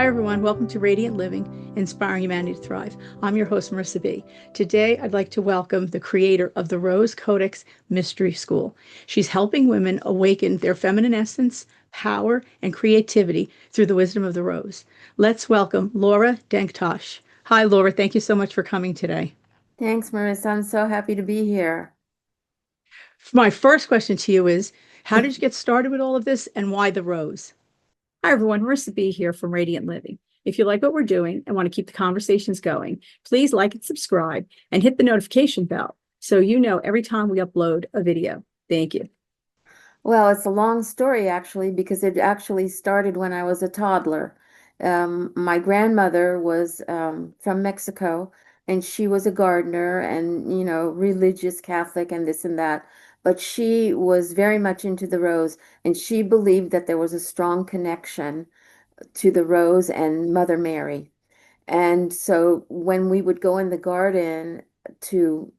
Hi, everyone. Welcome to Radiant Living, Inspiring Humanity to Thrive. I'm your host, Marisa B. Today, I'd like to welcome the creator of the Rose Codex Mystery School. She's helping women awaken their feminine essence, power, and creativity through the wisdom of the rose. Let's welcome Laura Denktash. Hi, Laura. Thank you so much for coming today. Thanks, Marissa. I'm so happy to be here. My first question to you is, how did you get started with all of this and why the rose? Hi, everyone. Marissa B here from Radiant Living. If you like what we're doing and want to keep the conversations going, please like and subscribe and hit the notification bell so you know every time we upload a video. Thank you. Well, it's a long story actually, because it actually started when I was a toddler. My grandmother was from Mexico, and she was a gardener and, religious Catholic and this and that. But she was very much into the rose, and she believed that there was a strong connection to the rose and Mother Mary. And so when we would go in the garden to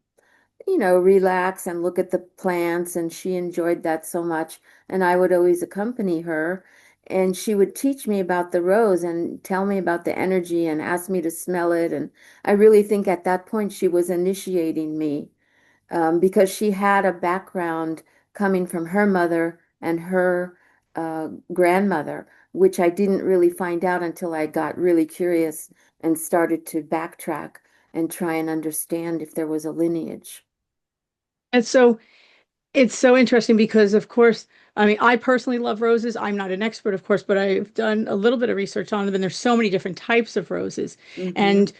relax and look at the plants. And she enjoyed that so much. And I would always accompany her. And she would teach me about the rose and tell me about the energy and ask me to smell it. And I really think at that point she was initiating me, because she had a background coming from her mother and her grandmother, which I didn't really find out until I got really curious and started to backtrack and try and understand if there was a lineage. And so it's so interesting because, of course, I mean, I personally love roses. I'm not an expert, of course, but I've done a little bit of research on them, and there's so many different types of roses. Hmm. And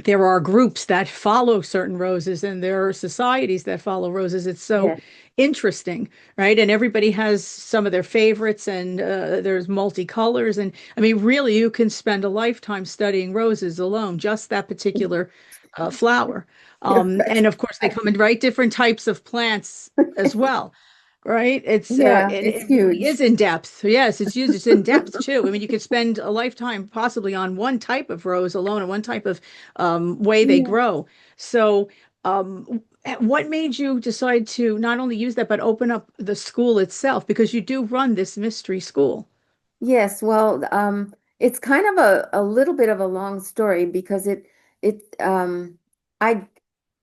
there are groups that follow certain roses, and there are societies that follow roses. It's so Yeah. interesting, right? And everybody has some of their favorites, and there's multicolors. And I mean, really, you can spend a lifetime studying roses alone, just that particular flower. Right. And of course, they come in right different types of plants as well, right? Yeah, And it's it really is huge. in depth. Yes, it's used. It's in depth too. I mean, you could spend a lifetime possibly on one type of rose alone and one type of way they Yeah. grow. So, what made you decide to not only use that but open up the school itself? Because you do run this mystery school. Yes, well, it's kind of a little bit of a long story because it I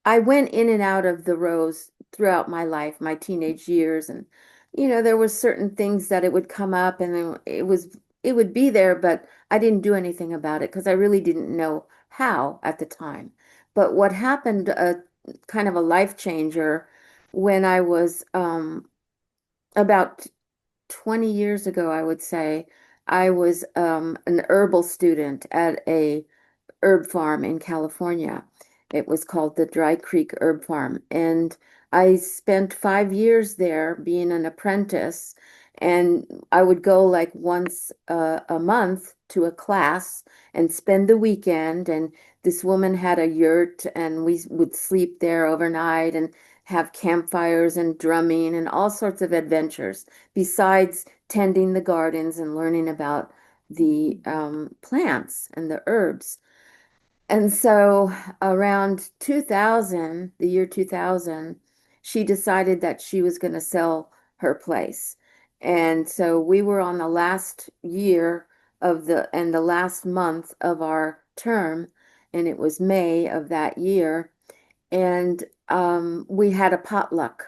I went in and out of the rose throughout my life, my teenage years, and there was certain things that it would come up, and then it would be there, but I didn't do anything about it because I really didn't know how at the time. But what happened, kind of a life changer, when I was about 20 years ago, I would say. I was an herbal student at a herb farm in California. It was called the Dry Creek Herb Farm. And I spent 5 years there being an apprentice. And I would go like once a month to a class and spend the weekend. And this woman had a yurt, and we would sleep there overnight and have campfires and drumming and all sorts of adventures, besides tending the gardens and learning about the plants and the herbs. And so around 2000, the year 2000, she decided that she was going to sell her place. And so we were on the last year and the last month of our term, and it was May of that year. And we had a potluck,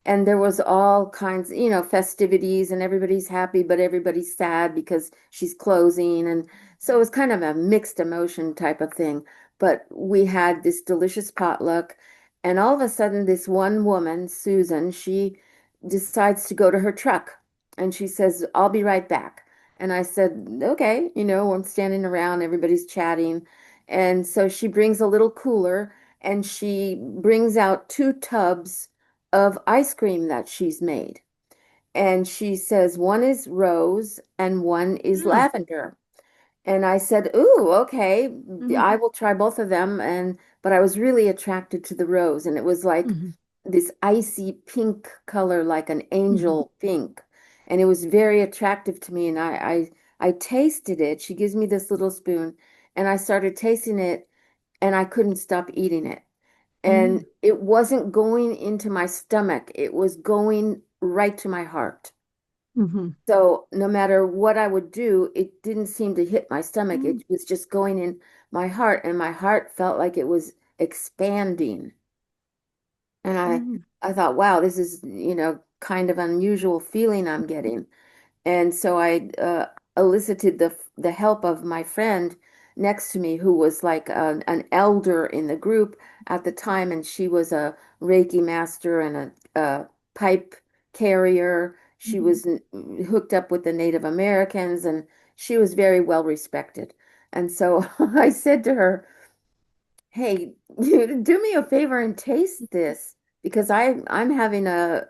and there was all kinds, festivities, and everybody's happy, but everybody's sad because she's closing. And so it was kind of a mixed emotion type of thing. But we had this delicious potluck, and all of a sudden, this one woman, Susan, she decides to go to her truck, and she says, "I'll be right back." And I said, "Okay," I'm standing around, everybody's chatting. And so she brings a little cooler, and she brings out 2 tubs of ice cream that she's made. And she says one is rose and one is Mm, lavender. And I said, "Ooh, okay, mhm, I will try both of them." But I was really attracted to the rose, and it was like mhm, this icy pink color, like an mhm, angel pink. And it was very attractive to me. And I tasted it. She gives me this little spoon, and I started tasting it, and I couldn't stop eating it. And mm. it wasn't going into my stomach, it was going right to my heart. Hmm. So no matter what I would do, it didn't seem to hit my stomach. It was just going in my heart, and my heart felt like it was expanding. And Hmm. I thought, wow, this is, kind of unusual feeling I'm getting. And so I elicited the help of my friend next to me, who was like an elder in the group at the time, and she was a Reiki master and a pipe carrier. She was hooked up with the Native Americans, and she was very well respected. And so I said to her, hey, do me a favor and taste this because I'm having a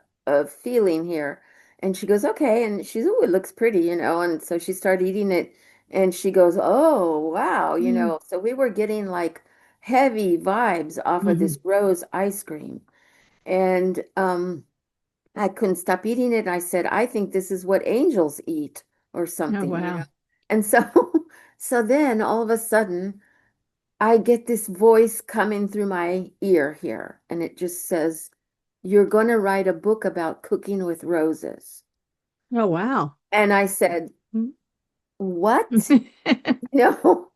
feeling here. And she goes, okay. And she's, oh, it looks pretty, And so she started eating it and she goes, oh, wow, Hmm. So we were getting like heavy vibes off of Hmm. this rose ice cream. And I couldn't stop eating it. I said, I think this is what angels eat or Oh, something. wow. And so so then all of a sudden I get this voice coming through my ear here, and it just says, you're going to write a book about cooking with roses. Oh, wow. And I said, Mhm. what? No.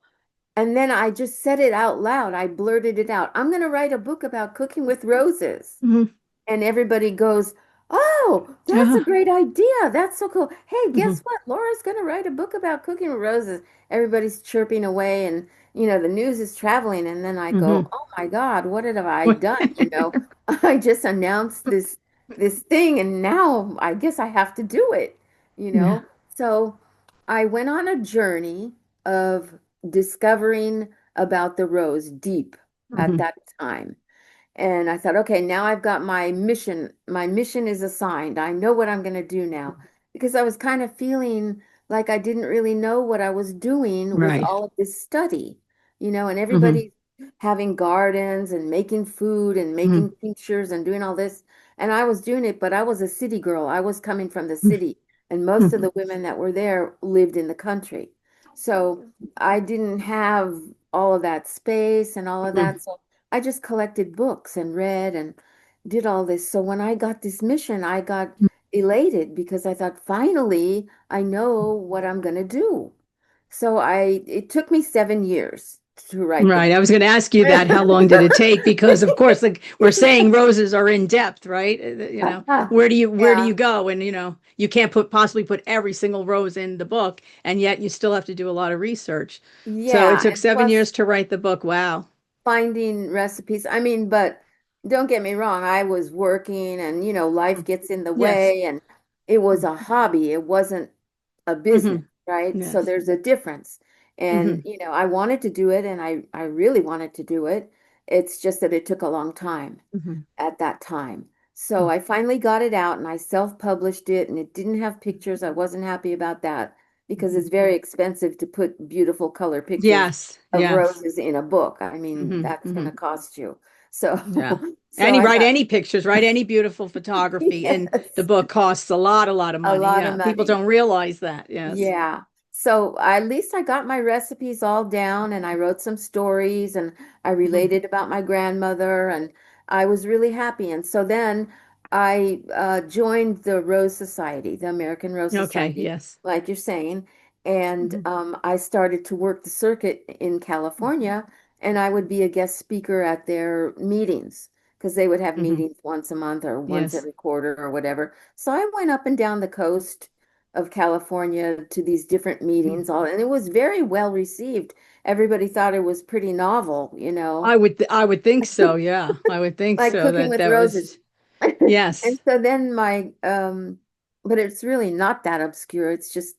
And then I just said it out loud. I blurted it out. I'm going to write a book about cooking with roses. Mhm. And everybody goes, oh, that's a Uh-huh. great idea. That's so cool. Hey, guess Mhm. what? Laura's going to write a book about cooking with roses. Everybody's chirping away, and the news is traveling. And then I go, Mhm. oh my God, what have I done? I just announced this thing, and now I guess I have to do it, you Yeah. know. So I went on a journey of discovering about the rose deep at Mhm. that time. And I thought, okay, now I've got my mission. My mission is assigned. I know what I'm going to do now because I was kind of feeling like I didn't really know what I was doing with Right. all of this study, and Mhm. everybody having gardens and making food and making Mhm. tinctures and doing all this. And I was doing it, but I was a city girl. I was coming from the city, and most of Mhm. the women that were there lived in the country. So I didn't have all of that space and all of Mhm. that. So I just collected books and read and did all this. So when I got this mission, I got elated because I thought, finally, I know what I'm going to do. So it took me 7 years to write the Right. I book. was going to ask you that. How long did it take? Because of course, like we're saying, roses are in depth, right? Where do you Yeah, go? And you can't possibly put every single rose in the book, and yet you still have to do a lot of research. So it yeah. took And 7 years plus, to write the book. Wow. finding recipes. I mean, but don't get me wrong, I was working and life gets in the Yes. way, and it was a hobby. It wasn't a business, Hmm. right? So Yes. there's a difference. And Hmm. I wanted to do it and I really wanted to do it. It's just that it took a long time Hmm. at that time. So I finally got it out and I self-published it, and it didn't have pictures. I wasn't happy about that because it's very expensive to put beautiful color pictures Yes. of Yes. roses in a book. I mean, Hmm. that's going Hmm. to cost you. So Yeah. so I Write thought, any pictures, write any beautiful photography, and the yes, book costs a lot of a money. lot of Yeah. People money. don't realize that. Yes. Yeah. So at least I got my recipes all down and I wrote some stories and I Hmm. related about my grandmother, and I was really happy. And so then I joined the Rose Society, the American Rose Okay. Society, Yes. like you're saying. And Hmm. I started to work the circuit in California, and I would be a guest speaker at their meetings because they would have Hmm. meetings once a month or once Yes. every quarter or whatever. So I went up and down the coast of California to these different Mhm. meetings, and it was very well received. Everybody thought it was pretty novel, I would think so. Yeah. I would think like so cooking that with that roses. was And yes. so then but it's really not that obscure. It's just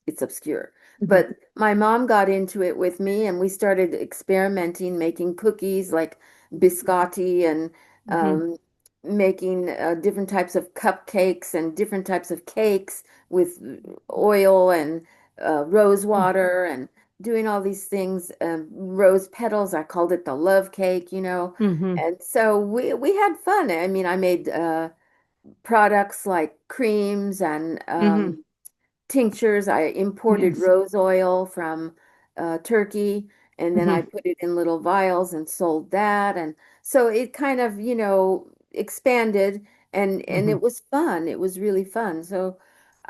it's obscure. Hmm. But my mom got into it with me and we started experimenting, making cookies like biscotti and Hmm. um, making different types of cupcakes and different types of cakes with oil and rose water and doing all these things, rose petals. I called it the love cake. Hmm. And so we had fun. I mean, I made products like creams and Hmm. tinctures. I imported Yes. rose oil from Turkey, and then I Hmm. put it in little vials and sold that. And so it kind of, expanded, and Hmm. it was fun. It was really fun. So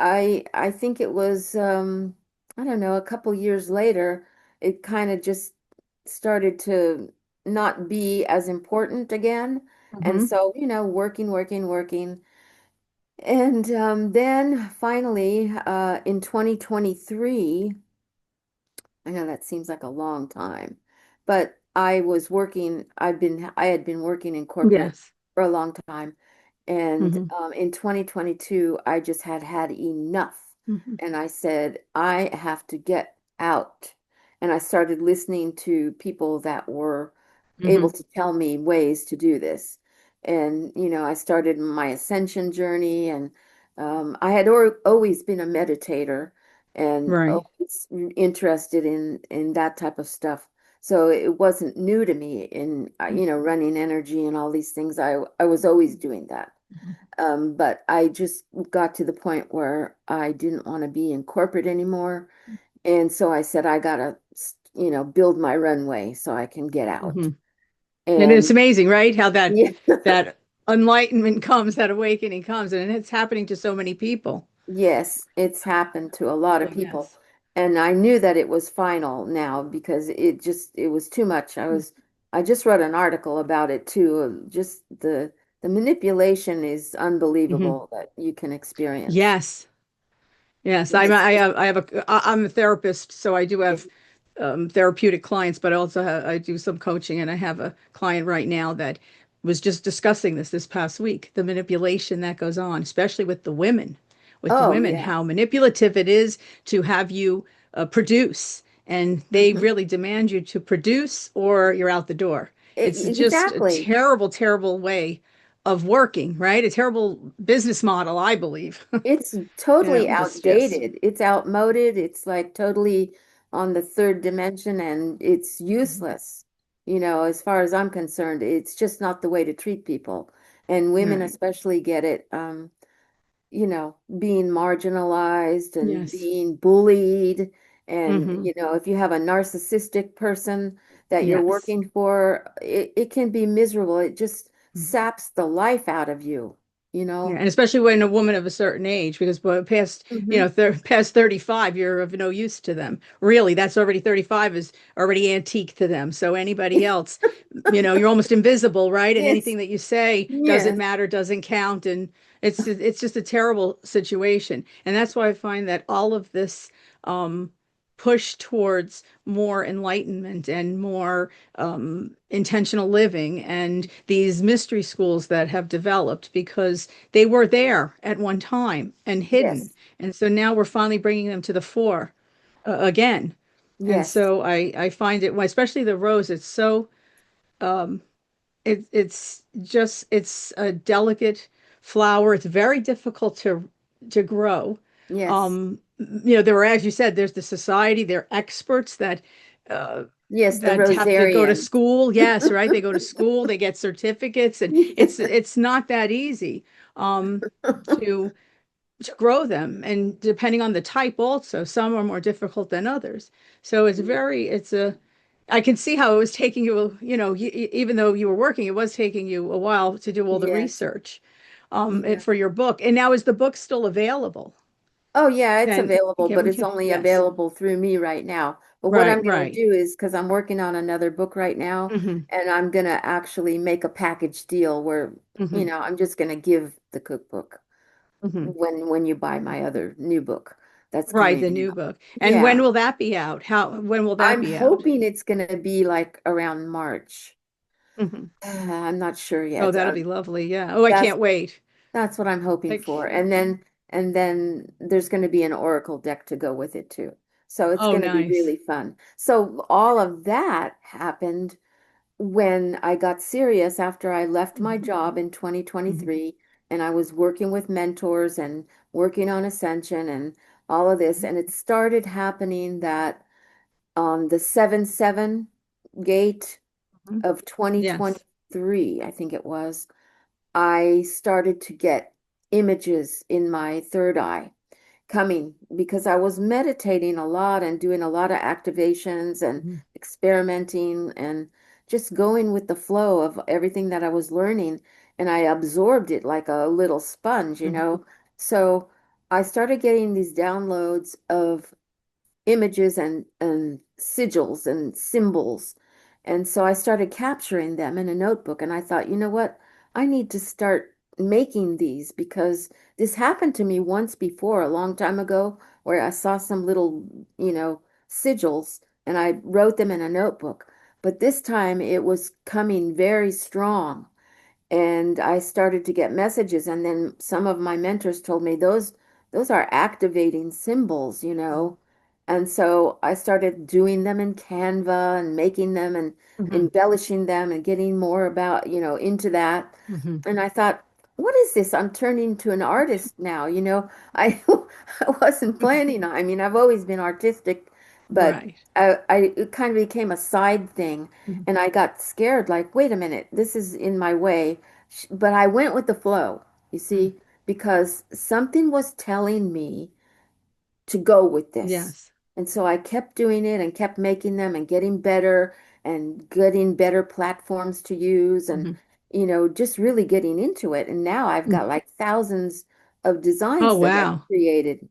I think it was I don't know, a couple years later, it kind of just started to not be as important again. And Hmm. so, working. And then finally, in 2023, I know that seems like a long time, but I had been working in corporate Yes. for a long time. And Hmm. in 2022, I just had enough. Hmm. And I said, I have to get out. And I started listening to people that were able Hmm. to tell me ways to do this. And, I started my ascension journey, and I had always been a meditator and Right. always interested in that type of stuff. So it wasn't new to me in running energy and all these things. I was always doing that. Mhm. But I just got to the point where I didn't want to be in corporate anymore. And so I said, I gotta, build my runway so I can get out. Hmm. And it's And amazing, right? How yeah, that enlightenment comes, that awakening comes, and it's happening to so many people. yes, it's happened to a lot Oh, of people. yes. And I knew that it was final now because it was too much. I just wrote an article about it too. Just the manipulation is Hmm. unbelievable that you can experience. Yes. Yes, It's just, I'm a therapist, so I do yeah. have therapeutic clients, but I do some coaching, and I have a client right now that was just discussing this past week, the manipulation that goes on, especially with the Oh women, yeah. how manipulative it is to have you produce, and they Hmm. really demand you to produce, or you're out the door. It's just a Exactly. terrible, terrible way of working, right? A terrible business model, I believe. It's totally Just yes. outdated. It's outmoded. It's like totally on the third dimension and it's Mhm. useless. As far as I'm concerned, it's just not the way to treat people. And women Right. especially get it, being marginalized and Yes. being bullied. And, Hmm. if you have a narcissistic person that you're Yes. working for, it can be miserable. It just Mhm. saps the life out of you, you Yeah, know? and especially when a woman of a certain age, because past, Hmm. past 35, you're of no use to them. Really, that's already 35 is already antique to them. So anybody else, you're almost invisible, right? And Yes, anything that you say doesn't yes, matter, doesn't count, and it's just a terrible situation. And that's why I find that all of this push towards more enlightenment and more intentional living and these mystery schools that have developed because they were there at one time and hidden. yes, And so now we're finally bringing them to the fore again. And yes, so I find it, well, especially the rose, it's so, it's a delicate flower. It's very difficult to grow. yes, There were, as you said, there's the society, there are experts uh, yes, the that have to go to Rosarians. school. Yes, right. They go to school, they get certificates, and it's not that easy um, to grow them. And depending on the type, also, some are more difficult than others. So I can see how it was taking you, even though you were working, it was taking you a while to do all the Yes, research yeah. for your book. And now is the book still available? Oh, yeah, it's Then available, can but we it's can, only yes. available through me right now. But what I'm Right, going to right. do is because I'm working on another book right now, Hmm. and I'm going to actually make a package deal where, Hmm. I'm just going to give the cookbook Hmm. when you buy my other new book that's Right, the coming new out. book. And when Yeah, will that be out? When will that I'm be out? hoping it's going to be like around March. Hmm. I'm not sure Oh, yet. that'll be lovely. Yeah. Oh, I That's can't wait. that's what I'm hoping I for. can't. And then there's going to be an oracle deck to go with it too. So it's Oh, going to be nice. really fun. So all of that happened when I got serious after I left my Hmm. job in Hmm. 2023 and I was working with mentors and working on ascension and all of this. And it started happening that the 7-7 gate Hmm. of Yes. 2023, I think it was, I started to get images in my third eye coming because I was meditating a lot and doing a lot of activations and Hmm. experimenting and just going with the flow of everything that I was learning. And I absorbed it like a little sponge. Hmm. So I started getting these downloads of images and sigils and symbols. And so I started capturing them in a notebook. And I thought, you know what? I need to start making these because this happened to me once before, a long time ago, where I saw some little, sigils and I wrote them in a notebook. But this time it was coming very strong. And I started to get messages, and then some of my mentors told me those are activating symbols, And so I started doing them in Canva and making them and embellishing them and getting more about, into that. And I thought, what is this? I'm turning to an artist now, I I wasn't planning on. I mean, I've always been artistic, but Right. it kind of became a side thing. And I got scared, like, wait a minute, this is in my way. But I went with the flow, you see, because something was telling me to go with this. Yes. And so I kept doing it and kept making them and getting better platforms to use and, just really getting into it. And now I've got like thousands of Oh, designs that I've wow. created.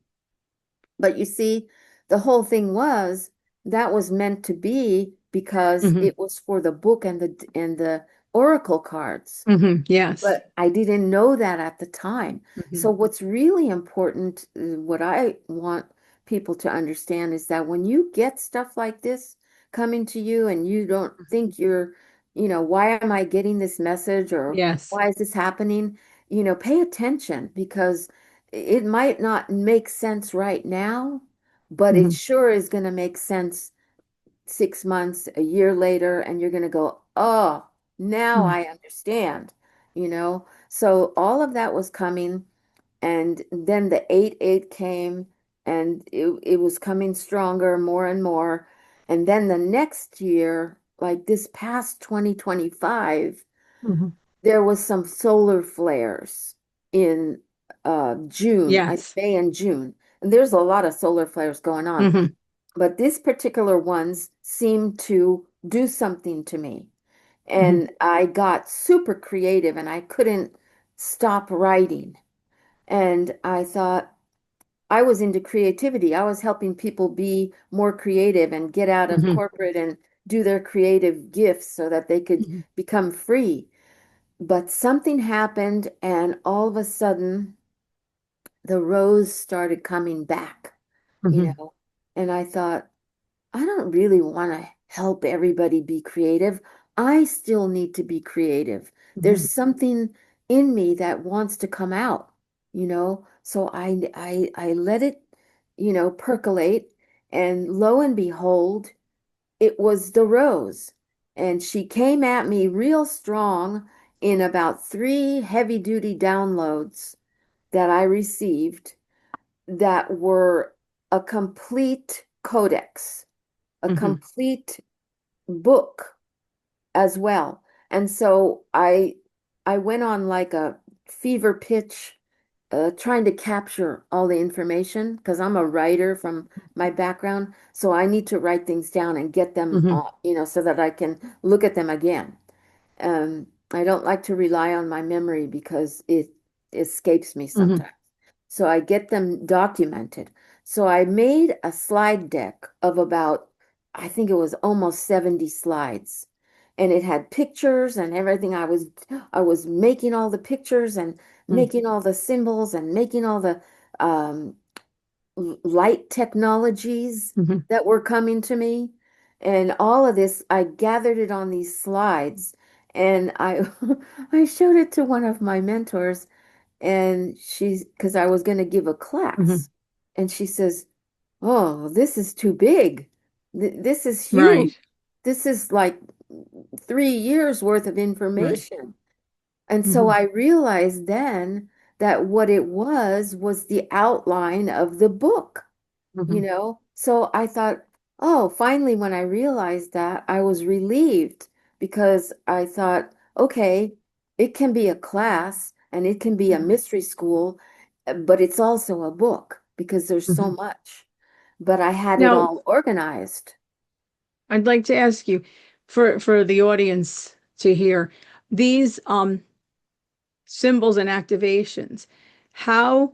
But you see, the whole thing was that was meant to be because it was for the book and the oracle cards. Yes. But I didn't know that at the time. So what's really important, what I want people to understand is that when you get stuff like this coming to you and you don't think why am I getting this message or Yes. why is this happening? Pay attention because it might not make sense right now, but it sure is going to make sense 6 months, a year later, and you're going to go, oh, now I understand, So all of that was coming. And then the 8-8 came and it was coming stronger more and more. And then the next year, like this past 2025, there was some solar flares in June, Yes. May and June. And there's a lot of solar flares going on. But this particular ones seemed to do something to me. And I got super creative and I couldn't stop writing. And I thought I was into creativity. I was helping people be more creative and get out of corporate and do their creative gifts so that they could become free. But something happened, and all of a sudden, the rose started coming back, you know. And I thought, I don't really want to help everybody be creative. I still need to be creative. There's something in me that wants to come out, So I let it, percolate, and lo and behold, it was the rose. And she came at me real strong in about 3 heavy-duty downloads that I received that were a complete codex, a complete book as well. And so I went on like a fever pitch, trying to capture all the information because I'm a writer from my background. So I need to write things down and get them, so that I can look at them again. I don't like to rely on my memory because it escapes me sometimes. So I get them documented. So I made a slide deck of about, I think it was almost 70 slides. And it had pictures and everything. I was making all the pictures and making all the symbols and making all the um, light technologies that were coming to me. And all of this, I gathered it on these slides and I I showed it to one of my mentors and because I was going to give a class and she says, "Oh, this is too big. This is huge. Right. This is like 3 years worth of Right. information." And so I realized then that what it was the outline of the book. So I thought, oh, finally, when I realized that, I was relieved because I thought, okay, it can be a class and it can be a mystery school, but it's also a book because there's so much. But I had it Now, all organized. I'd like to ask you for the audience to hear these symbols and activations. How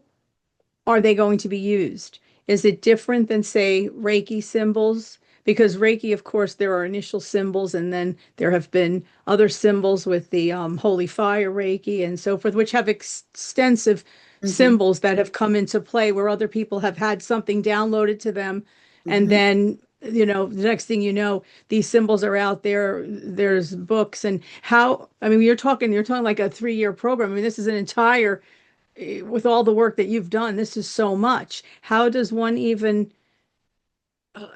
are they going to be used? Is it different than, say, Reiki symbols? Because Reiki, of course, there are initial symbols, and then there have been other symbols with the Holy Fire Reiki and so forth, which have extensive Hmm. symbols that have come into play where other people have had something downloaded to them. And Hmm. then, the next thing you know, these symbols are out there. There's books and how, I mean, you're talking like a 3-year program. I mean, this is an entire with all the work that you've done, this is so much. How does one even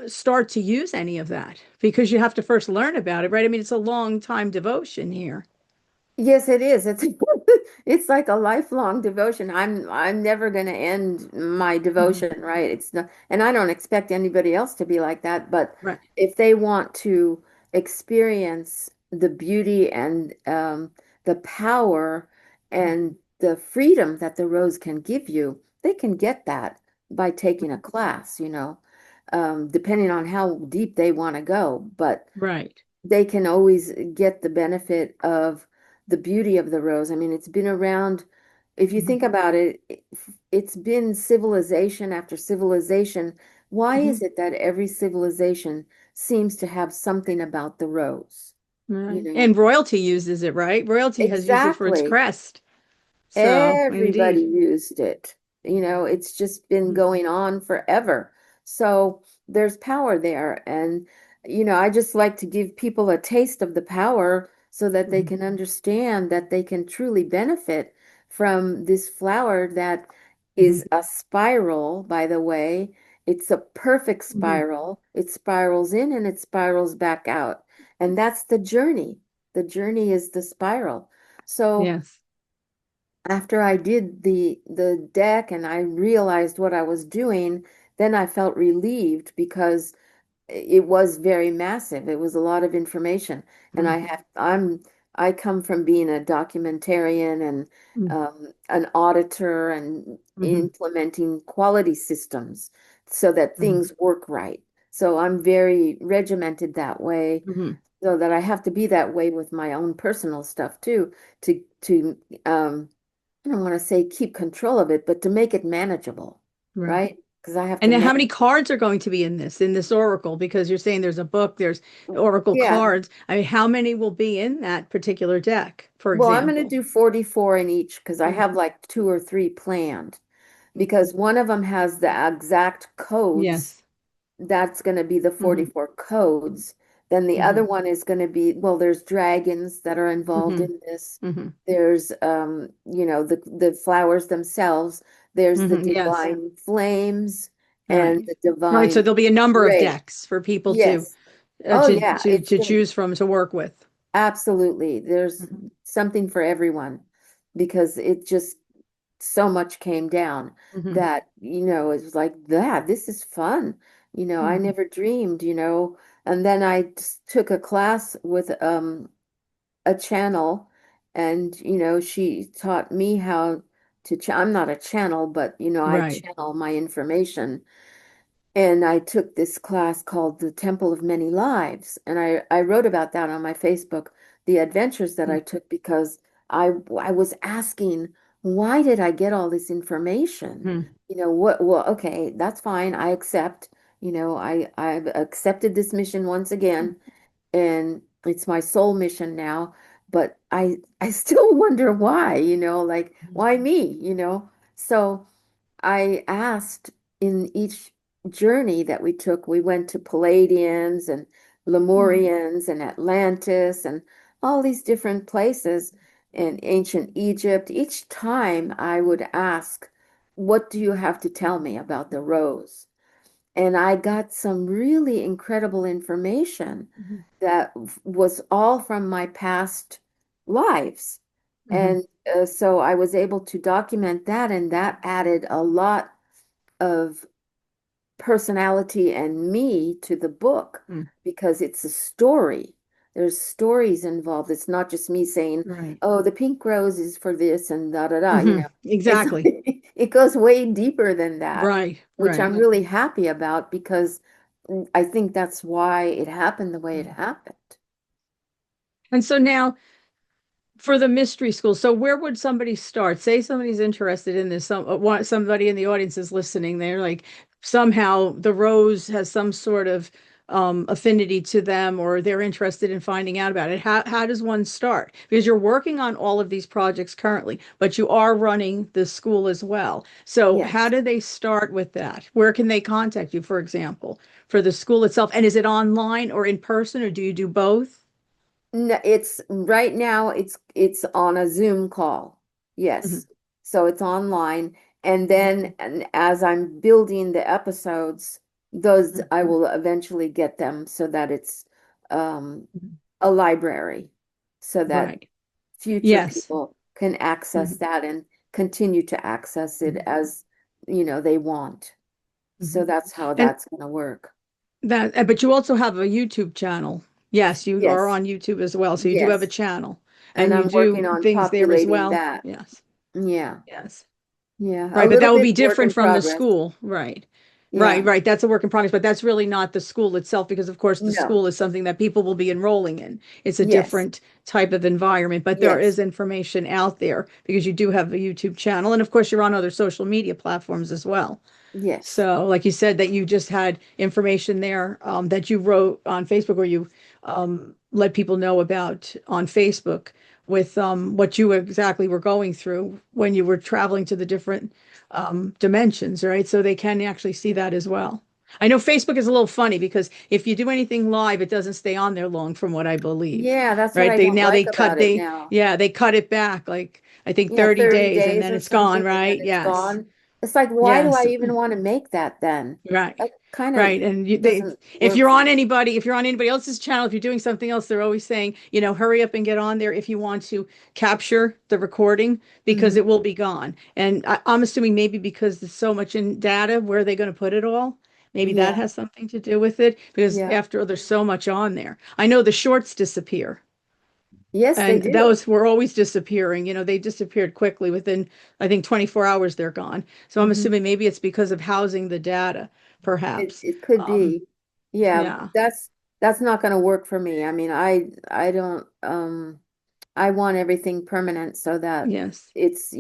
start to use any of that? Because you have to first learn about it, right? I mean, it's a long time devotion here. Yes, it is. It's it's like a lifelong devotion. I'm never going to end my Mhm. devotion, right? It's not, and I don't expect anybody else to be like that, but Right. if they want to experience the beauty and the power and the freedom that the rose can give you, they can get that by taking a class, depending on how deep they want to go. But Right. they can always get the benefit of the beauty of the rose. I mean, it's been around, if you Mhm. think about it, it's been civilization after civilization. Why is Mhm. it that every civilization seems to have something about the rose? You Right. know, And royalty uses it, right? Royalty has used it for its exactly. crest. So, Everybody indeed. used it. It's just been Mhm. going on forever. So there's power there. And, I just like to give people a taste of the power so that they Mhm. can understand that they can truly benefit from this flower that Mhm. is a spiral, by the way. It's a perfect Mhm. spiral. It spirals in and it spirals back out. And that's the journey. The journey is the spiral. So, Yes. after I did the deck and I realized what I was doing, then I felt relieved because it was very massive. It was a lot of information, and Mhm. I come from being a documentarian and an auditor and Mhm. implementing quality systems so that Mhm. things work right. So I'm very regimented that way, Mhm. so that I have to be that way with my own personal stuff too, to I don't want to say keep control of it, but to make it manageable, Right. right? Because I have And to then how manage. many cards are going to be in this oracle? Because you're saying there's a book, there's oracle Yeah. cards. I mean, how many will be in that particular deck, for Well, I'm going to example? do 44 in each because I Mm, have like two or three planned mm. because one of them has the exact codes. Yes. That's going to be the Hmm. 44 codes. Then the Hmm. other one is going to be, well, there's dragons that are involved Hmm. in this. Hmm. There's the flowers themselves. There's the Hmm. Yes. divine flames and Right. the Right. So divine there'll be a number of ray. decks for people to Yes. Oh to yeah, to it's to gonna choose from to work with. absolutely. There's Hmm. something for everyone because it just so much came down Hmm. that, it was like that. This is fun. I Hmm. never dreamed. And then I just took a class with a channel and, she taught me how to I'm not a channel, but I Right. channel my information. And I took this class called The Temple of Many Lives. And I wrote about that on my Facebook, the adventures that I took, because I was asking, why did I get all this information? Mm-hmm. What, well, okay, that's fine. I accept, I've accepted this mission once again, and it's my soul mission now. But I still wonder why, like, why me? So I asked in each journey that we took, we went to Palladians and Lemurians and Atlantis and all these different places in ancient Egypt. Each time I would ask, what do you have to tell me about the rose? And I got some really incredible information Hmm. that was all from my past lives. Hmm. And so I was able to document that, and that added a lot of personality and me to the book because it's a story. There's stories involved. It's not just me saying, Right. "Oh, the pink rose is for this and da da da." It's Exactly. it goes way deeper than that, Right. which I'm Right. really happy about because I think that's why it happened the way it happened. And so now, for the mystery school, so where would somebody start? Say somebody's interested in this, somebody in the audience is listening. They're like, somehow the rose has some sort of affinity to them, or they're interested in finding out about it. How does one start? Because you're working on all of these projects currently, but you are running the school as well. So how Yes. do they start with that? Where can they contact you, for example, for the school itself? And is it online or in person, or do you do both? No, it's right now it's on a Zoom call. Mhm, Yes. So it's online, and mhm, then and as I'm building the episodes, those mhm, I will eventually get them so that it's um mhm. a library so that Right. future Yes. people can access Mhm, that and continue to access it mhm, as they want. So mhm. that's how And that's going to work. but you also have a YouTube channel. Yes, you are Yes. on YouTube as well. So you do have a Yes. channel And and you I'm working do on things there as populating well. that. Yes. Yeah. Yes. Yeah, a Right, but little that would bit be work different in from the progress. school. Right. Right, Yeah. right. That's a work in progress, but that's really not the school itself because of course the No. school is something that people will be enrolling in. It's a Yes. different type of environment, but there is Yes. information out there because you do have a YouTube channel and of course you're on other social media platforms as well. Yes. So, like you said, that you just had information there that you wrote on Facebook or you let people know about on Facebook with what you exactly were going through when you were traveling to the different dimensions, right? So they can actually see that as well. I know Facebook is a little funny because if you do anything live, it doesn't stay on there long, from what I believe, Yeah, that's what right? I They don't now like about it now. yeah, they cut it back like I think Yeah, 30 30 days and days then or it's gone, something and then right? it's Yes. gone. It's like, why do I Yes. even want to make that then? Right. That kind of Right. And doesn't if work you're for on me. if you're on anybody else's channel, if you're doing something else, they're always saying, hurry up and get on there if you want to capture the recording because Hmm. it will be gone. And I'm assuming maybe because there's so much in data, where are they going to put it all? Maybe that Yeah. has something to do with it because Yeah. after there's so much on there. I know the shorts disappear. Yes, they And do. those were always disappearing. They disappeared quickly within, I think, 24 hours, they're gone. So I'm Hmm. assuming maybe it's because of housing the data, It perhaps. it could Um, be. Yeah, yeah, that's not going to work for me. I mean, I don't I want everything permanent so that yes, it's,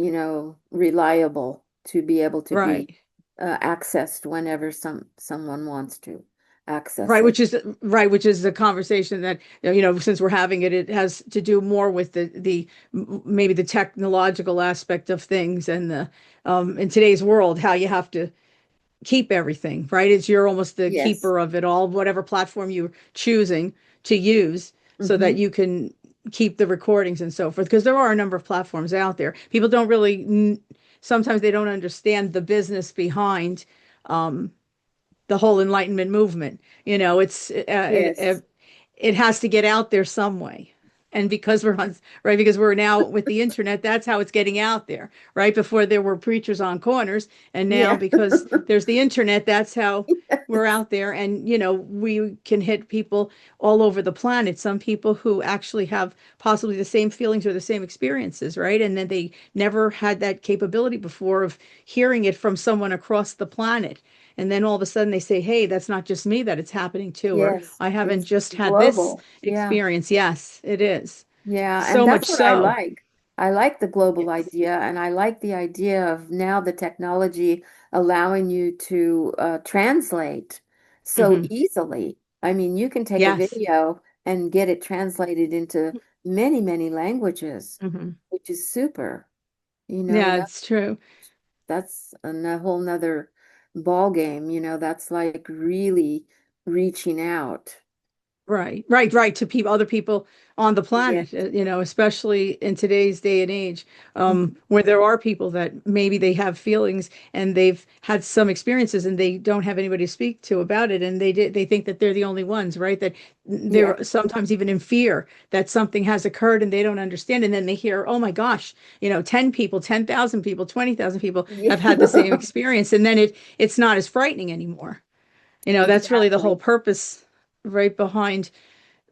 reliable to be able to be right. accessed whenever someone wants to access Right, it. which is the conversation that, since we're having it, it has to do more with maybe the technological aspect of things and the in today's world, how you have to keep everything, right? It's you're almost the Yes. keeper of it all, whatever platform you're choosing to use, so that Hmm. you can keep the recordings and so forth. Because there are a number of platforms out there. People don't really, sometimes they don't understand the business behind the whole Enlightenment movement. Yes. It has to get out there some way. And because because we're now with the internet, that's how it's getting out there. Right before there were preachers on corners, and now Yeah. because there's the internet, that's how we're Yes. out there. And we can hit people all over the planet. Some people who actually have possibly the same feelings or the same experiences, right? And then they never had that capability before of hearing it from someone across the planet. And then all of a sudden they say, hey, that's not just me that it's happening to, or Yes. I haven't It's just had this global. Yeah. experience. Yes, it is. Yeah, and So much that's what I so. like. I like the global Yes. idea, and I like the idea of now the technology allowing you to translate so Hmm. easily. I mean, you can take a Yes. video and get it translated into many, many languages, Hmm. which is super. You know, Yeah, that it's true. that's a whole nother ball game. That's like really reaching out. Right, right, right. To people, other people on the Yeah. planet, especially in today's day and age, Mhm. where there are people that maybe they have feelings and they've had some experiences and they don't have anybody to speak to about it, and they think that they're the only ones, right? That Yeah. they're sometimes even in fear that something has occurred and they don't understand, and then they hear, oh my gosh, 10 people, 10,000 people, 20,000 people Yeah. have had the same experience, and then it's not as frightening anymore. That's really the whole Exactly. purpose right behind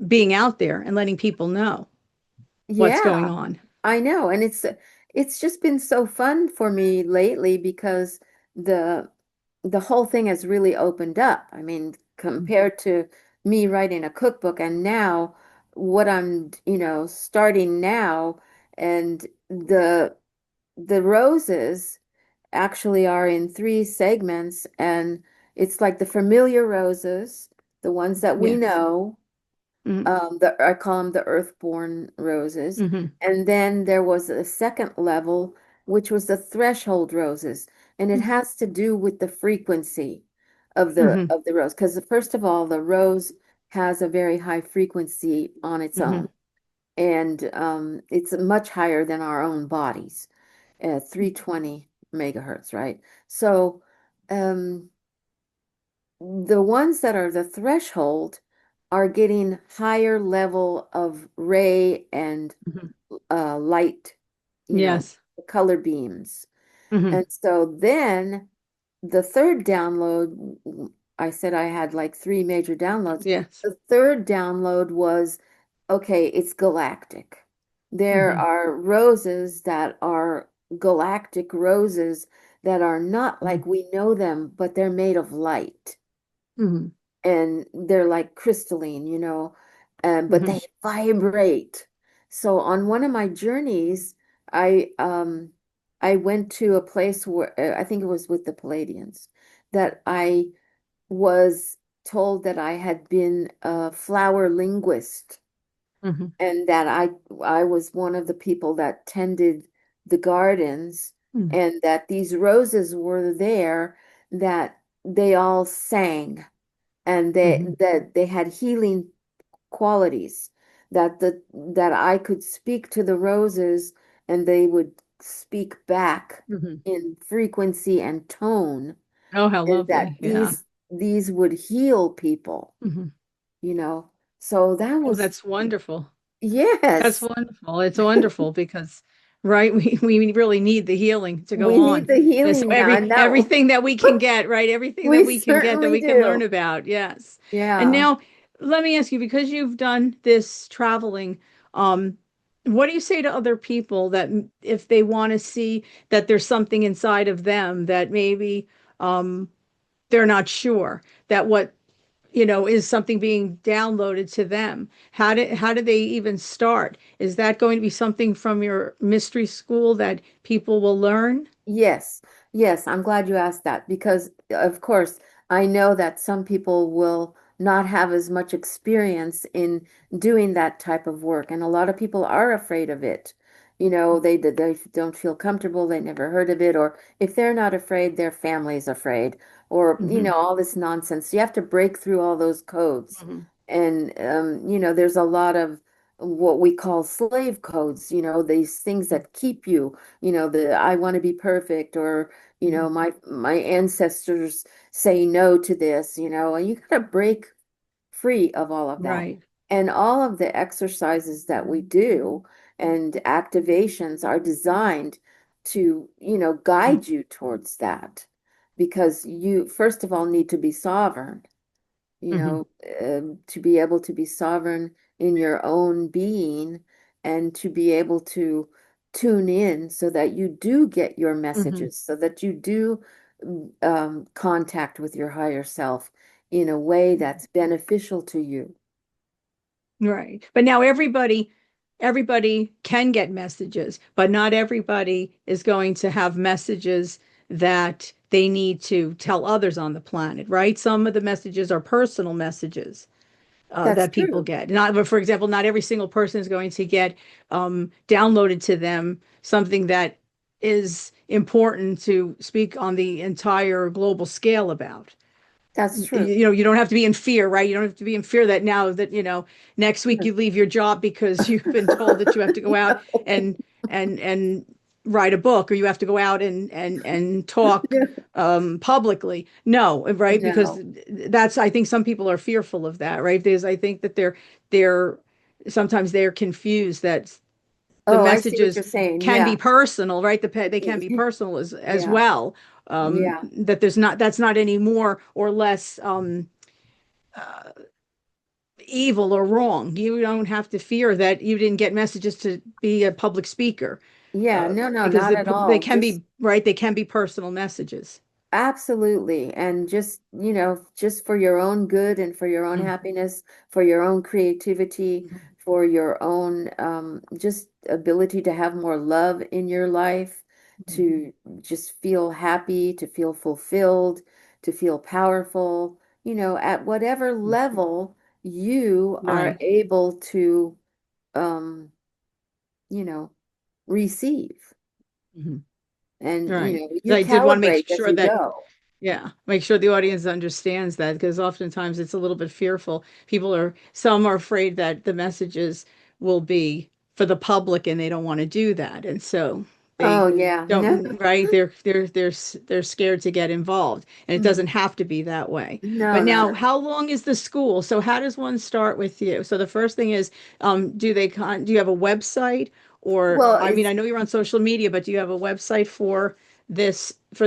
being out there and letting people know what's going Yeah, on. I know. And it's just been so fun for me lately because the the whole thing has really opened up. I mean, compared to me writing a cookbook and now what I'm, starting now and the roses actually are in three segments, and it's like the familiar roses, the ones that we Yes. know. Mm-hmm. I call them the earthborn roses. Mm-hmm. And then there was a second level, which was the threshold roses. And it has to do with the frequency Mm-hmm. of the rose. Because first of all, the rose has a very high frequency on its Mm-hmm. own. And it's much higher than our own bodies, 320 megahertz, right? So um, the ones that are the threshold are getting higher level of ray and Mm-hmm. light, Yes. color beams. Mm-hmm. And so then the third download, I said I had like three major downloads. Yes. The third download was, okay, it's galactic. There Mm-hmm. are roses that are galactic roses that are not Mm-hmm. like we know them, but they're made of light Mm-hmm. and they're like crystalline, but Mm-hmm. they vibrate. So on one of my journeys, I um I went to a place where I think it was with the Palladians that I was told that I had been a flower linguist Mm-hmm. and that I was one of the people that tended the gardens and that these roses were there that they all sang and Mm-hmm. they had healing qualities that I could speak to the roses and they would speak back Mm-hmm. in frequency and tone, Oh, how and that lovely. Yeah. these would heal people, Mm-hmm. you know. So that Oh, was, that's wonderful. That's yes, wonderful. It's wonderful because, right, we really need the healing to go we need on. the This healing now, and that everything that we can get, right? Everything that we we can get that certainly we can learn do. about. Yes. And Yeah. now let me ask you, because you've done this traveling, um, what do you say to other people that if they want to see that there's something inside of them that maybe um they're not sure that what is something being downloaded to them. How do they even start? Is that going to be something from your mystery school that people will learn? Yes, yes, I'm glad you asked that because, of course, I know that some people will not have as much experience in doing that type of work, and a lot of people are afraid of it. They don't feel comfortable, they never heard of it, or if they're not afraid, their family's afraid, or Hmm. all this nonsense. You have to break through all those codes. Hmm. And there's a lot of what we call slave codes, these things that keep you the I want to be perfect, or Hmm. my ancestors say no to this, and you got to break free of all of that. Right. And all of the exercises that we do and activations are designed to guide you towards that, because you first of all need to be sovereign, Hmm. to be able to be sovereign in your own being and to be able to tune in so that you do get your Hmm. messages, so that you do contact with your higher self in a way that's beneficial to you. Right. But now everybody can get messages, but not everybody is going to have messages that they need to tell others on the planet, right? Some of the messages are personal messages. That's That people true. get. Not, but for example, not every single person is going to get downloaded to them something that is important to speak on the entire global scale about. That's true. You don't have to be in fear, right? You don't have to be in fear that now that, next week you leave your job because you've been told that you have to go out and and write a book, or you have to go out and talk publicly. No, right? Because No. I think some people are fearful of that, right? Because I think that they're sometimes they're confused that the Oh, I see what messages you're saying. can be Yeah. personal, right? They can be personal as Yeah. well. Yeah. That that's not any more or less evil or wrong. You don't have to fear that you didn't get messages to be a public speaker, Yeah. No, no, because not at they all. can Just be right. They can be personal messages. absolutely. And just, just for your own good and for your own Mhm. happiness, for your own creativity, for your own just ability to have more love in your life, to just feel happy, to feel fulfilled, to feel powerful, at whatever level you are Right. able to um, you know, receive. Mhm. And, Right. you So I did want to make calibrate as sure you that, go. yeah, make sure the audience understands that because oftentimes it's a little bit fearful. Some are afraid that the messages will be for the public and they don't want to do that. And so Oh, they yeah. No, don't, right? They're scared to get involved and it doesn't Mhm. have to be that way. No, But no, now, no. how long is the school? So how does one start with you? So the first thing is, do you have a website or, Well, I mean, it's I know you're on social media, but do you have a website for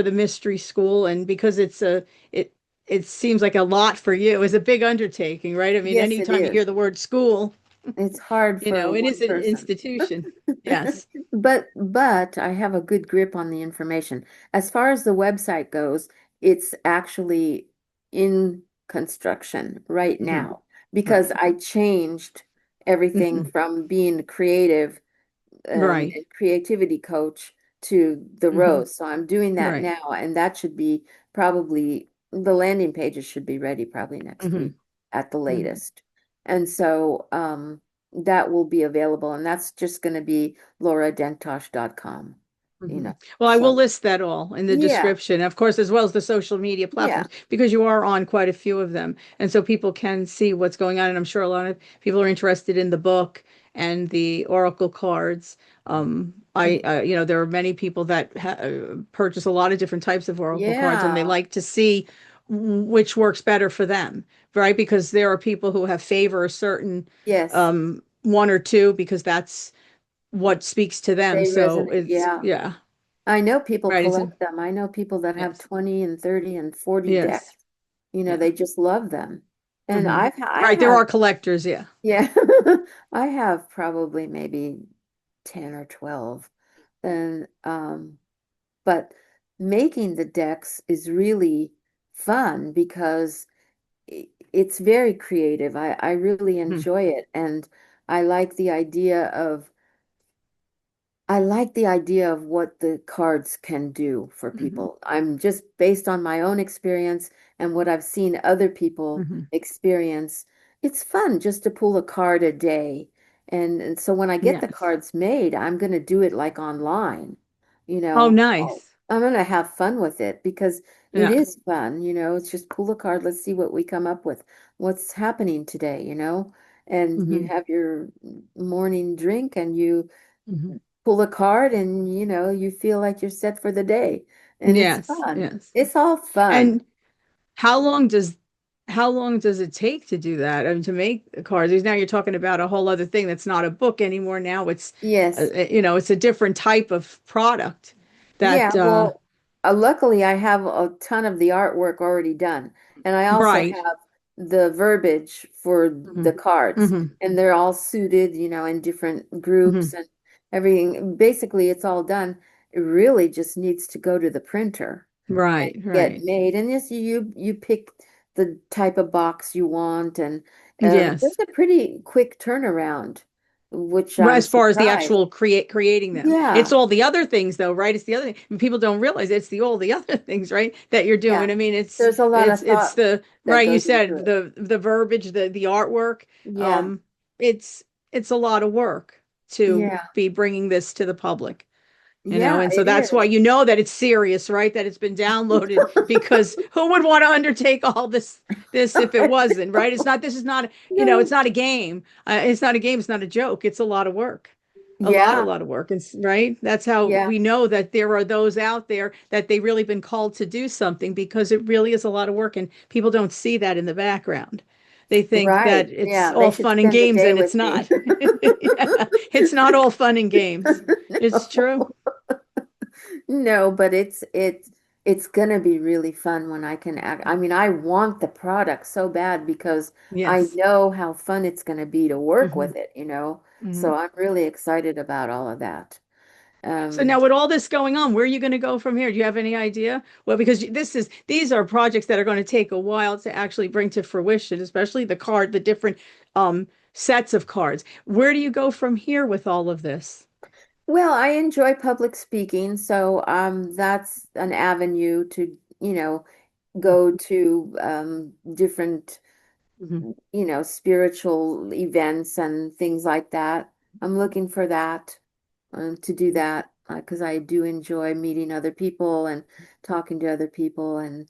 the mystery school? And because it it seems like a lot for you. It's a big undertaking, right? I mean, yes, it anytime you is. hear the word school, It's hard for it is one an person. institution. Yes. But I have a good grip on the information. As far as the website goes, it's actually in construction right Hmm. now because Right. I changed everything Hmm. from being creative Right. and creativity coach to the Hmm. Rose. So I'm doing that Right. now, and that should be probably the landing pages should be ready probably next Hmm. week at the Hmm. latest. And so that will be available, and that's just going to be lauradenktash.com, you Hmm. know. Well, I will So list that all in the yeah, description, of course, as well as the social media yeah, platforms, because you are on quite a few of them. And so people can see what's going on. And I'm sure a lot of people are interested in the book and the oracle cards. There are many people that purchase a lot of different types of oracle cards, and they yeah, like to see which works better for them, right? Because there are people who have favor a certain yes, one or two because that's what speaks to them. they So resonate. it's, Yeah. yeah. I know people Right. collect them. I know people that have Yes. 20 and 30 and 40 Yes. decks. Yeah. They just love them. And Hmm. I Right. There have, are collectors. Yeah. yeah, I have probably maybe 10 or 12. And but making the decks is really fun because it's very creative. I really Mhm. enjoy it, and I like the idea of I like the idea of what the cards can do for Hmm. people. I'm just based on my own experience and what I've seen other people Hmm. experience. It's fun just to pull a card a day. And so when I get the Yes. cards made, I'm going to do it like online. You Oh, know, nice. I'm going to have fun with it because it Yeah. is fun. It's just pull a card. Let's see what we come up with. What's happening today? And you Hmm. have your morning drink and you Hmm. pull a card and you feel like you're set for the day and it's Yes. fun. Yes. It's all fun. And how long does how long does it take to do that? I mean, to make the cards? Because now you're talking about a whole other thing that's not a book anymore. Now Yes. it's a different type of product Yeah, that, well, luckily I have a ton of the artwork already done, and I also right. have the verbiage for Hmm. the cards, Hmm. and they're all suited, in different Hmm. groups and everything. Basically, it's all done. It really just needs to go to the printer and Right. get Right. made. And this, you pick the type of box you want, and Yes. there's a pretty quick turnaround, which Right, I'm as far as the surprised. actual creating them. It's Yeah, all the other things though, right? It's the other thing. And people don't realize it's all the other things, right? That you're yeah. doing. I mean, There's a lot of it's thought the that right, you goes said into it. the verbiage, the artwork. Yeah, Um, it's a lot of work to yeah, be bringing this to the public. yeah, And so it that's why is. that it's serious, right? That it's been downloaded because who would want to undertake all this if it wasn't, right? It's not, this is not, it's No. not a game. It's not a game, it's not a joke. It's a lot of work. Yeah, A lot of work. And right? That's how yeah, we know that there are those out there that they really been called to do something because it really is a lot of work and people don't see that in the background. They think right. that it's Yeah, they all should fun and spend the games day and it's with me. not. Yeah, it's not all fun and games. It's true. No. No, but it's gonna be really fun when I can act. I mean, I want the product so bad because I Yes. know how fun it's gonna be to work Hmm. with it. So Hmm. I'm really excited about all of that. So Um, now with all this going on, where are you going to go from here? Do you have any idea? Well, because these are projects that are going to take a while to actually bring to fruition, especially the different um sets of cards. Where do you go from here with all of this? Well, I enjoy public speaking, so that's an avenue to, go to different, Mhm. spiritual events and things like that. I'm looking for that, to do that, because I do enjoy meeting other people and talking to other people and,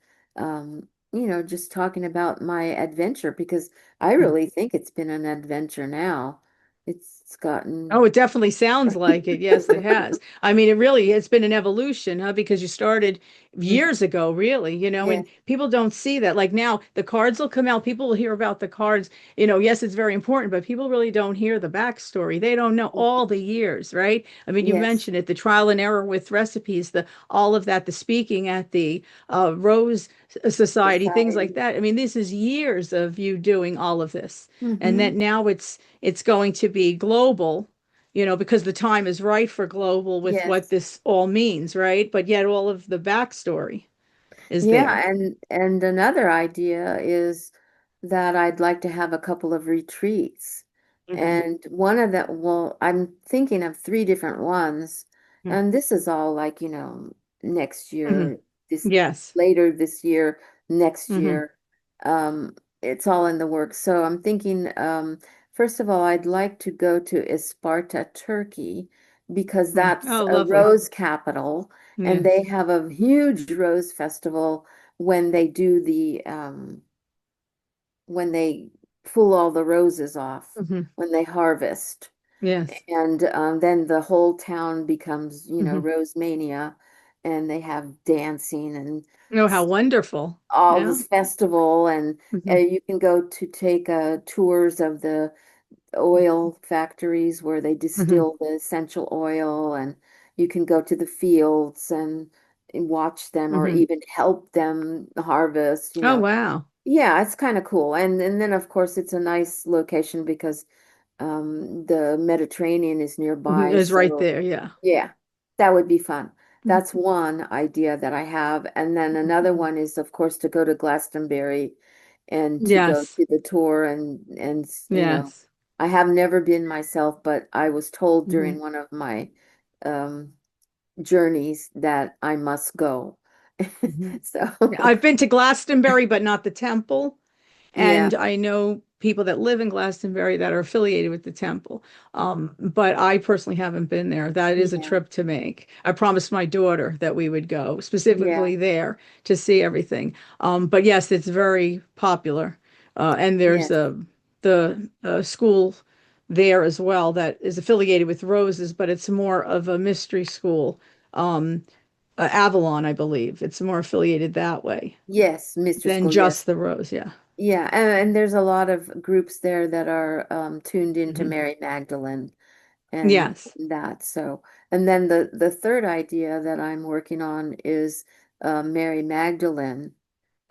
just talking about my adventure because I really think it's been an adventure now. It's Oh, gotten, it definitely sounds like it. Yes, it has. I mean, it really has been an evolution, huh? Because you started Mhm. years ago, really, Yes, and people don't see that. Like now, the cards will come out. People will hear about the cards. Yes, it's very important, but people really don't hear the backstory. They don't know all the years, right? I mean, you yes, mentioned it, the trial and error with recipes, the all of that, the speaking at the Rose Society, things like society. that. I mean, this is years of you doing all of this, and Hmm. that now it's going to be global, because the time is right for global with what Yes. this all means, right? But yet all of the backstory is there. Yeah, and another idea is that I'd like to have a couple of retreats. Hmm. And one of the, well, I'm thinking of three different ones. And this is all like, next Hmm. year, this Yes. later this year, next Hmm. year. It's all in the works. So I'm thinking, first of all, I'd like to go to Isparta, Turkey, because that's Oh, a lovely. rose capital and they Yes. have a huge rose festival when they do when they pull all the roses off, Hmm. when they harvest. Yes. And then the whole town becomes, Hmm. Rose Mania, and they have dancing and Oh, how wonderful. all Yeah. this festival. And Hmm. you can go to take tours of the oil factories where they Hmm. distill the essential oil, and you can go to the fields and watch them or Hmm. even help them harvest, Oh, wow. Yeah, it's kind of cool. And then of course it's a nice location because the Mediterranean is Mhm. nearby. It's right So there. Yeah. yeah, that would be fun. Mhm. That's one idea that I have. And then another one is of course to go to Glastonbury and to go Yes. to the tour and Yes. I have never been myself, but I was told Hmm. during one of my um, journeys that I must go. Hmm. So, I've been to Glastonbury, but not the temple. yeah, And I know people that live in Glastonbury that are affiliated with the temple. But I personally haven't been there. That is a yeah, trip to make. I promised my daughter that we would go yeah, specifically there to see everything. But yes, it's very popular. And there's yes, the school there as well that is affiliated with Roses, but it's more of a mystery school. Um, Avalon, I believe. It's more affiliated that way yes, Mystery than School, yes. just the Rose. Yeah. Yeah, and there's a lot of groups there that are tuned into Mhm. Mary Magdalene and Yes. that. So, and then the third idea that I'm working on is Mary Magdalene,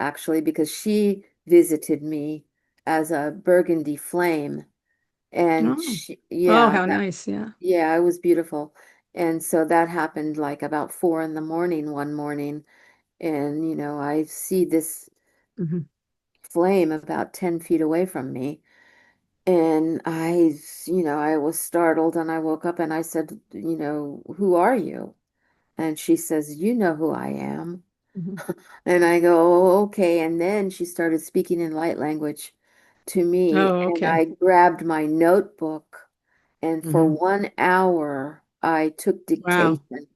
actually, because she visited me as a burgundy flame, and Oh. Oh, yeah, how nice. Yeah. yeah, it was beautiful. And so that happened like about 4 in the morning one morning, and I see this Hmm. flame about 10 feet away from me. And I was startled and I woke up and I said, who are you? And she says, you know who I am. Hmm. And I go, "Oh, okay." And then she started speaking in light language to me, Oh, and okay. I grabbed my notebook, and for Hmm. 1 hour, I took Wow. dictation.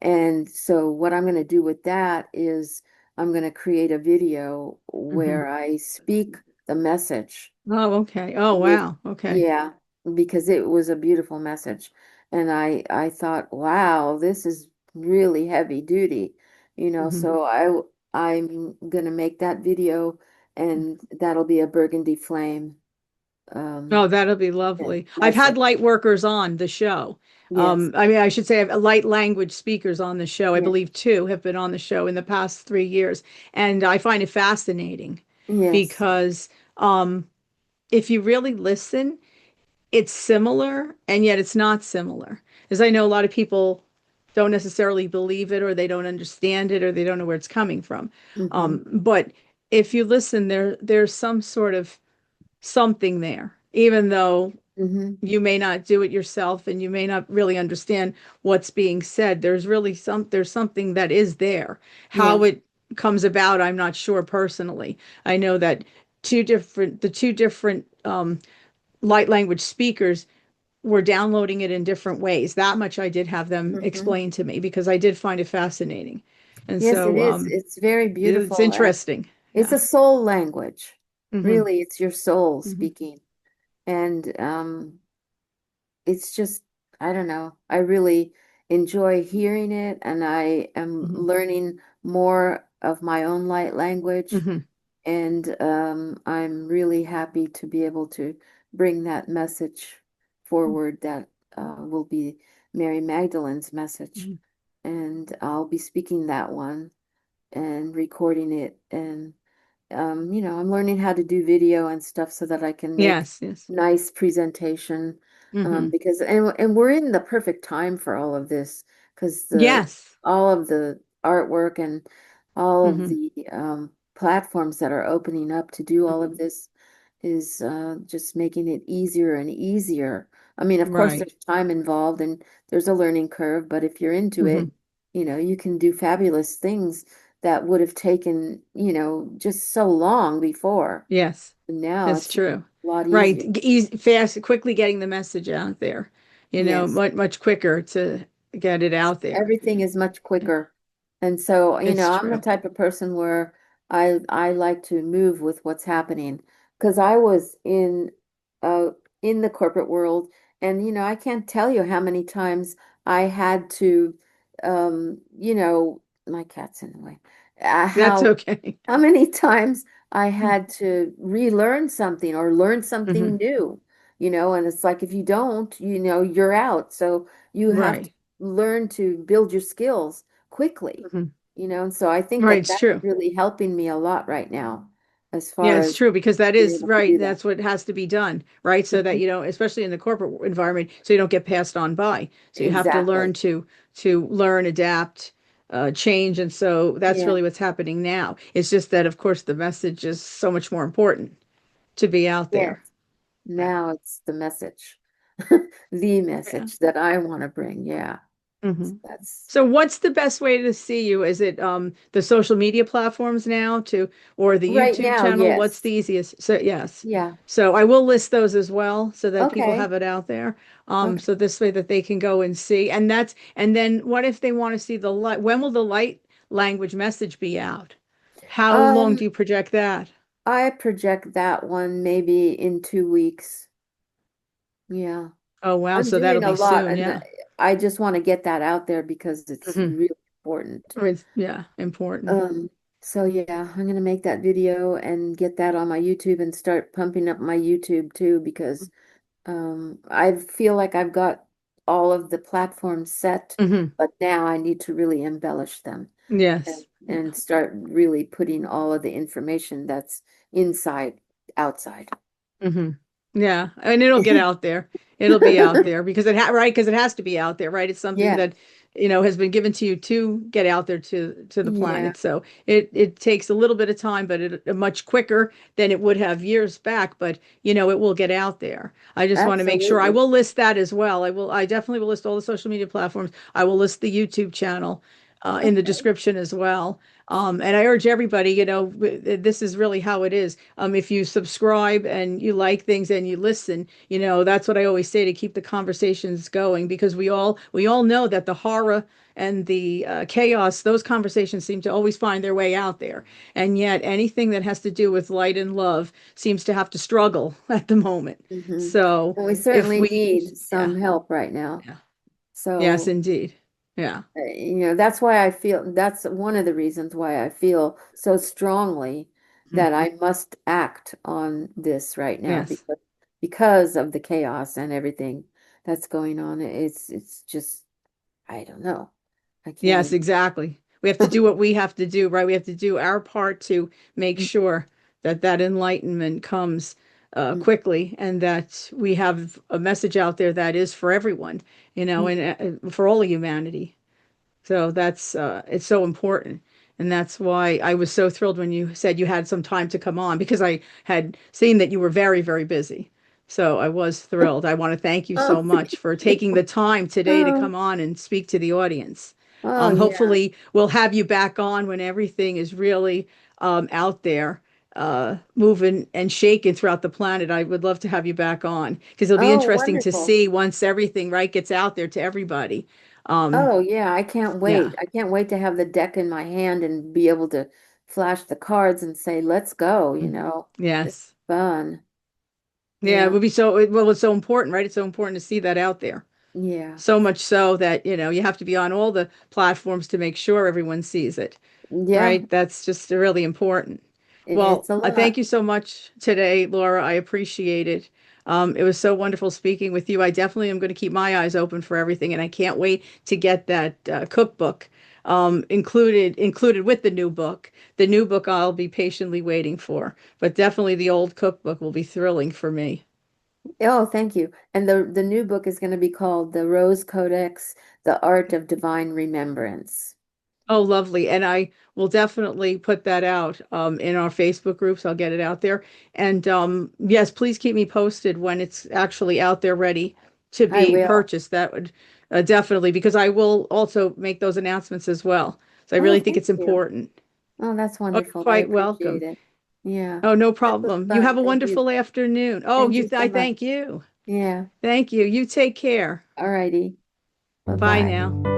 And so what I'm going to do with that is I'm going to create a video Hmm. where I speak the message Oh, okay. Oh, with, wow. Okay. yeah, because it was a beautiful message. And I thought, wow, this is really heavy duty, Hmm. so I'm going to make that video and that'll be a burgundy flame um Oh, that'll be lovely. I've had message. light workers on the show. Yes. I mean, I should say I've light language speakers on the show. I Yeah. believe two have been on the show in the past 3 years. And I find it fascinating Yes. because if you really listen, it's similar and yet it's not similar. As I know, a lot of people don't necessarily believe it or they don't understand it or they don't know where it's coming from. Hmm. But if you listen, there's some sort of something there even though Hmm. you may not do it yourself and you may not really understand what's being said. There's something that is there. Yeah. How it comes about, I'm not sure personally. I know that the two different light language speakers were downloading it in different ways. That much I did have them Hmm. explain to me because I did find it fascinating. And Yes, it so is. It's very it's beautiful, and interesting. it's Yeah. a soul language. Hmm. Really, it's your soul Hmm. speaking. And it's just, I don't know. I really enjoy hearing it, and I am Hmm. learning more of my own light language. Hmm. And I'm really happy to be able to bring that message forward that will be Mary Magdalene's message. Hmm. And I'll be speaking that one and recording it. And I'm learning how to do video and stuff so that I can make Yes, yes. nice presentation. Hmm. Because and we're in the perfect time for all of this because the Yes. all of the artwork and all of Hmm. the platforms that are opening up to do all of Hmm. this is just making it easier and easier. I mean, of course, Right. there's time involved and there's a learning curve, but if you're into Hmm. it, you can do fabulous things that would have taken, just so long before. Yes, And now that's it's a true. lot Right. easier. Easy, fast, quickly getting the message out there, Yes. much quicker to get it out there. Everything is much quicker. And so, It's I'm the true. type of person where I like to move with what's happening because I was uh in the corporate world, and I can't tell you how many times I had to my cat's in the way. That's How okay. how many times I had to relearn something or learn something Hmm. new, and it's like if you don't, you're out. So you have to Right. learn to build your skills quickly, Hmm. and so I think Right. that It's that's true. really helping me a lot right now as Yeah, far it's as true because that being is able to right. do that. That's what has to be done, right? So that Mhm. you don't, especially in the corporate environment, so you don't get passed on by. So you have to learn Exactly. to learn, adapt, change, and so that's Yeah. really what's happening now. It's just that, of course, the message is so much more important to be out Yes. there. Yeah. Now it's the message, the Yeah. message that I want to bring. Yeah. Hmm. That's So what's the best way to see you? Is it the social media platforms now to or the right YouTube now. channel? What's Yes. the easiest? So yes. Yeah. So I will list those as well so that people Okay. have it out there. Okay. So this way that they can go and see. And then what if they want to see the light? When will the light language message be out? How long Um, do you project that? I project that one maybe in 2 weeks. Yeah. Oh wow, I'm so that'll doing a be lot, soon, and yeah. I just want to get that out there because it's Hmm. really important. It's yeah, important. Um, so yeah, I'm gonna make that video and get that on my YouTube and start pumping up my YouTube too because I feel like I've got all of the platforms set, Hmm. but now I need to really embellish them and, Yes. Yeah. and start really putting all of the information that's inside outside. Hmm. Yeah, and it'll get out there. It'll be out there because right because it has to be out there, right? It's something Yeah, that has been given to you to get out there to the yeah, planet. So it takes a little bit of time, but much quicker than it would have years back. But it will get out there. I just want to make sure. I absolutely. will list that as well. I definitely will list all the social media platforms. I will list the YouTube channel in the Okay. description as well. And I urge everybody, this is really how it is. If you subscribe and you like things and you listen, that's what I always say to keep the conversations going because we all know that the horror and the chaos, those conversations seem to always find their way out there. And yet anything that has to do with light and love seems to have to struggle at the moment. Hmm. So Well, we if certainly we, need yeah, some help right now. yeah, yes, So, indeed. Yeah. that's why that's one of the reasons why I feel so strongly Mhm. that I must act on this right now Yes. because of the chaos and everything that's going on. It's just I don't know. I can't Yes, even. exactly. We have to do what we have to do, right? We have to do our part to make sure that that enlightenment comes Mhm. quickly and that we have a message out there that is for everyone, and for all of humanity. So that's it's so important. And that's why I was so thrilled when you said you had some time to come on because I had seen that you were very, very busy. So I was thrilled. I want to thank you so Oh, much for taking the time today to oh, come on and speak to the audience. oh, yeah. Hopefully, we'll have you back on when everything is really out there, moving and shaking throughout the planet. I would love to have you back on because it'll be Oh, interesting to wonderful. see once everything right gets out there to everybody. Um, Oh, yeah. I can't yeah. wait. I can't wait to have the deck in my hand and be able to flash the cards and say, let's go, It's Yes. fun. Yeah, it Yeah. would be so, well, it's so important, right? It's so important to see that out there. Yeah. So much so that, you have to be on all the platforms to make sure everyone sees it, Yeah. right? That's just really important. It's Well, a I thank lot. you so much today, Laura. I appreciate it. It was so wonderful speaking with you. I definitely am going to keep my eyes open for everything, and I can't wait to get that cookbook included with the new book. The new book I'll be patiently waiting for, but definitely the old cookbook will be thrilling for me. Oh, thank you. And the new book is going to be called The Rose Codex, The Art of Divine Remembrance. Oh, lovely. And I will definitely put that out in our Facebook groups. I'll get it out there. And yes, please keep me posted when it's actually out there ready to I be will. purchased. That would definitely, because I will also make those announcements as well. So I Oh, really think thank it's you. important. Oh, that's Oh, you're wonderful. I quite appreciate welcome. it. Yeah. Oh, no This was problem. You have fun. a Thank you. wonderful afternoon. Oh, Thank you so I much. thank you. Yeah. Thank you. You take care. All righty. Bye Bye-bye. now.